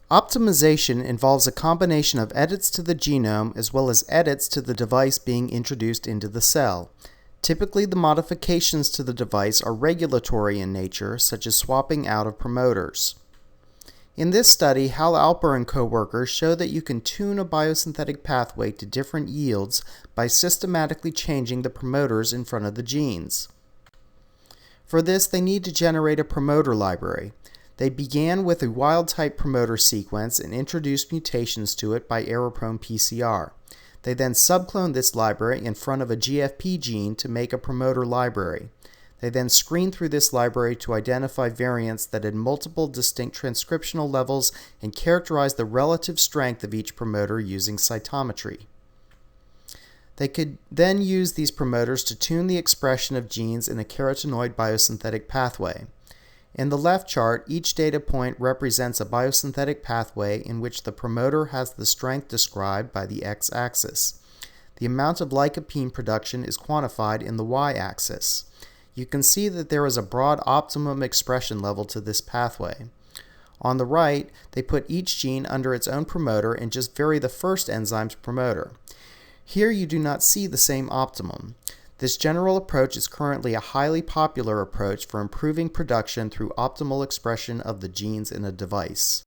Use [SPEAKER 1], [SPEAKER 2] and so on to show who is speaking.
[SPEAKER 1] Optimization involves a combination of edits to the genome as well as edits to the device being introduced into the cell. Typically, the modifications to the device are regulatory in nature, such as swapping out of promoters. In this study, Hal Alper and co-workers show that you can tune a biosynthetic pathway to different yields by systematically changing the promoters in front of the genes. For this, they need to generate a promoter library. They began with a wild-type promoter sequence and introduced mutations to it by error-prone PCR. They then subcloned this library in front of a GFP gene to make a promoter library. They then screened through this library to identify variants that had multiple distinct transcriptional levels and characterized the relative strength of each promoter using cytometry. They could then use these promoters to tune the expression of genes in a carotenoid biosynthetic pathway. In the left chart, each data point represents a biosynthetic pathway in which the promoter has the strength described by the x-axis. The amount of lycopene production is quantified in the y-axis. You can see that there is a broad optimum expression level to this pathway. On the right, they put each gene under its own promoter and just vary the first enzyme's promoter. Here you do not see the same optimum. This general approach is currently a highly popular approach for improving production through optimal expression of the genes in a device.